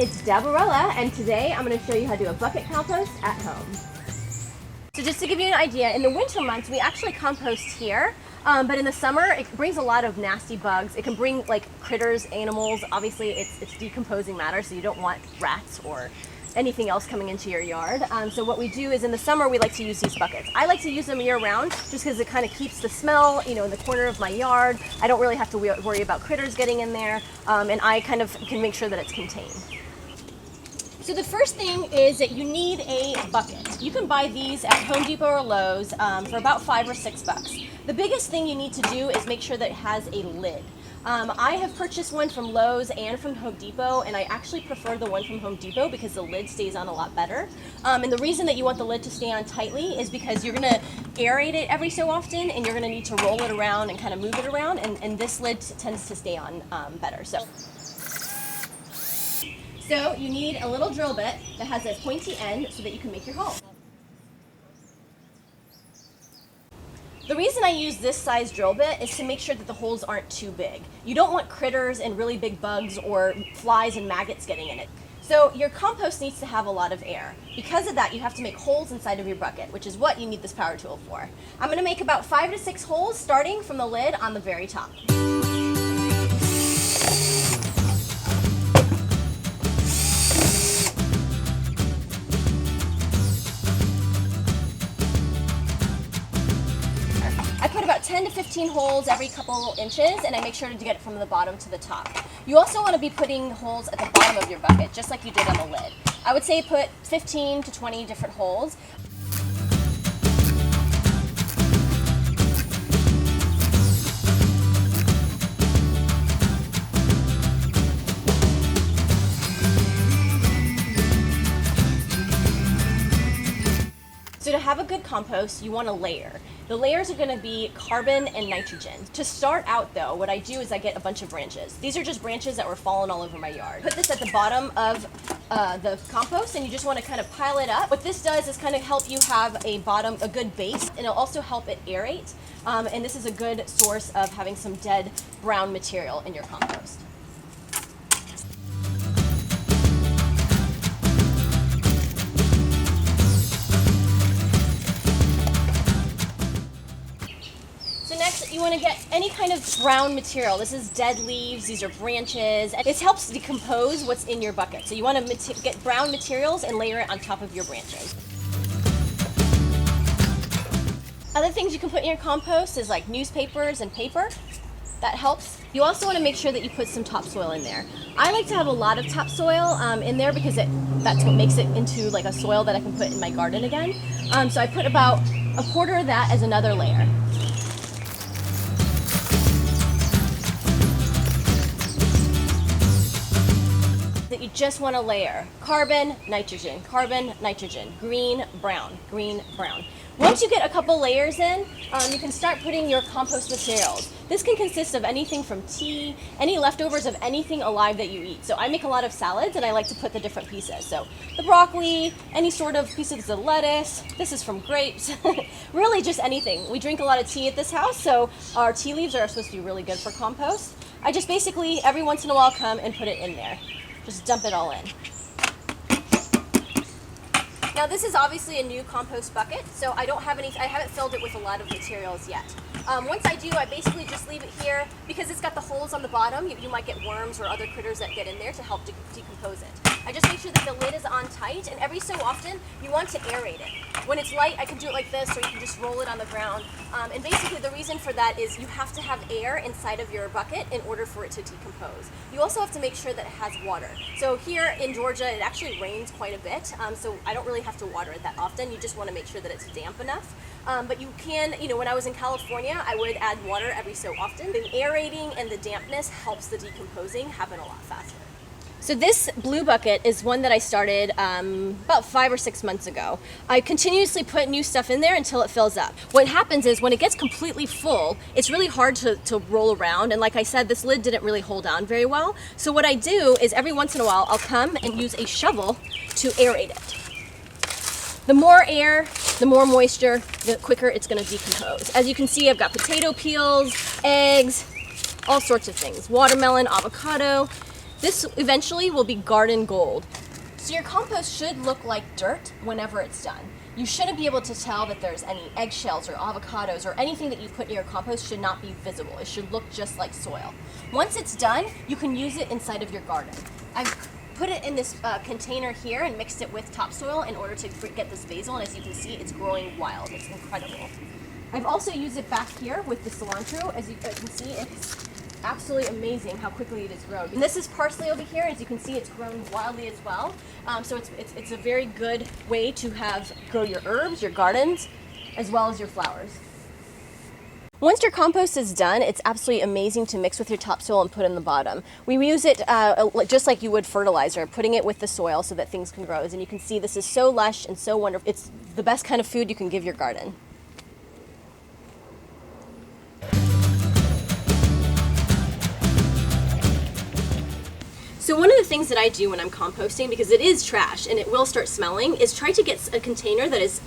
it's Dabarella, and today I'm going to show you how to do a bucket compost at home. So just to give you an idea, in the winter months we actually compost here, but in the summer it brings a lot of nasty bugs. It can bring like critters, animals. Obviously it's decomposing matter, so you don't want rats or anything else coming into your yard. So what we do is in the summer we like to use these buckets. I like to use them year round just because it kind of keeps the smell, in the corner of my yard. I don't really have to worry about critters getting in there, and I kind of can make sure that it's contained. So the first thing is that you need a bucket. You can buy these at Home Depot or Lowe's for about $5 or $6. The biggest thing you need to do is make sure that it has a lid. I have purchased one from Lowe's and from Home Depot, and I actually prefer the one from Home Depot because the lid stays on a lot better. And the reason that you want the lid to stay on tightly is because you're going to aerate it every so often, and you're going to need to roll it around and kind of move it around, and this lid tends to stay on better. So you need a little drill bit that has a pointy end so that you can make your hole. The reason I use this size drill bit is to make sure that the holes aren't too big. You don't want critters and really big bugs or flies and maggots getting in it. So your compost needs to have a lot of air. Because of that, you have to make holes inside of your bucket, which is what you need this power tool for. I'm going to make about 5 to 6 holes starting from the lid on the very top. I put about 10 to 15 holes every couple inches, and I make sure to get it from the bottom to the top. You also want to be putting holes at the bottom of your bucket, just like you did on the lid. I would say put 15 to 20 different holes. So to have a good compost, you want a layer. The layers are going to be carbon and nitrogen. To start out though, what I do is I get a bunch of branches. These are just branches that were falling all over my yard. Put this at the bottom of the compost, and you just want to kind of pile it up. What this does is kind of help you have a good base, and it'll also help it aerate. And this is a good source of having some dead brown material in your compost. Next, you want to get any kind of brown material. This is dead leaves, these are branches. This helps decompose what's in your bucket. So you want to get brown materials and layer it on top of your branches. Other things you can put in your compost is like newspapers and paper. That helps. You also want to make sure that you put some topsoil in there. I like to have a lot of topsoil in there because that's what makes it into like a soil that I can put in my garden again. So I put about a quarter of that as another layer. That you just want to layer carbon, nitrogen, green, brown, green, brown. Once you get a couple layers in, you can start putting your compost materials. This can consist of anything from tea, any leftovers of anything alive that you eat. So I make a lot of salads, and I like to put the different pieces. So the broccoli, any sort of pieces of lettuce, this is from grapes, really just anything. We drink a lot of tea at this house, so our tea leaves are supposed to be really good for compost. I just basically every once in a while come and put it in there. Just dump it all in. Now this is obviously a new compost bucket, so I haven't filled it with a lot of materials yet. Once I do, I basically just leave it here because it's got the holes on the bottom. You might get worms or other critters that get in there to help decompose it. I just make sure that the lid is on tight, and every so often you want to aerate it. When it's light, I can do it like this, or you can just roll it on the ground. And basically the reason for that is you have to have air inside of your bucket in order for it to decompose. You also have to make sure that it has water. So here in Georgia, it actually rains quite a bit, so I don't really have to water it that often. You just want to make sure that it's damp enough. But you can, when I was in California, I would add water every so often. The aerating and the dampness helps the decomposing happen a lot faster. So this blue bucket is one that I started about 5 or 6 months ago. I continuously put new stuff in there until it fills up. What happens is when it gets completely full, it's really hard to roll around. And like I said, this lid didn't really hold on very well. So what I do is every once in a while, I'll come and use a shovel to aerate it. The more air, the more moisture, the quicker it's going to decompose. As you can see, I've got potato peels, eggs, all sorts of things. Watermelon, avocado. This eventually will be garden gold. So your compost should look like dirt whenever it's done. You shouldn't be able to tell that there's any eggshells or avocados or anything that you put in your compost should not be visible. It should look just like soil. Once it's done, you can use it inside of your garden. I've put it in this container here and mixed it with topsoil in order to get this basil, and as you can see, it's growing wild. It's incredible. I've also used it back here with the cilantro. As you can see, it's absolutely amazing how quickly it has grown. And this is parsley over here. As you can see, it's grown wildly as well. So it's a very good way to grow your herbs, your gardens, as well as your flowers. Once your compost is done, it's absolutely amazing to mix with your topsoil and put in the bottom. We use it just like you would fertilizer, putting it with the soil so that things can grow. And you can see this is so lush and so wonderful. It's the best kind of food you can give your garden. So one of the things that I do when I'm composting, because it is trash and it will start smelling, is try to get a container that is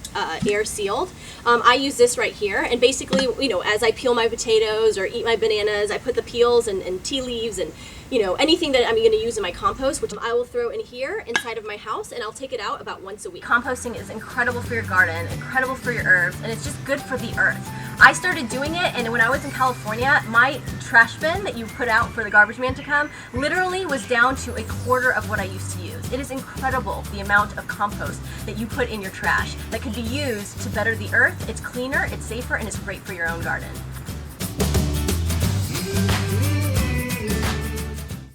air sealed. I use this right here, and basically, you know, as I peel my potatoes or eat my bananas, I put the peels and tea leaves and, you know, anything that I'm going to use in my compost, which I will throw in here inside of my house, and I'll take it out about once a week. Composting is incredible for your garden, incredible for your herbs, and it's just good for the earth. I started doing it, and when I was in California, my trash bin that you put out for the garbage man to come literally was down to a quarter of what I used to use. It is incredible the amount of compost that you put in your trash that could be used to better the earth. It's cleaner, it's safer, and it's great for your own garden.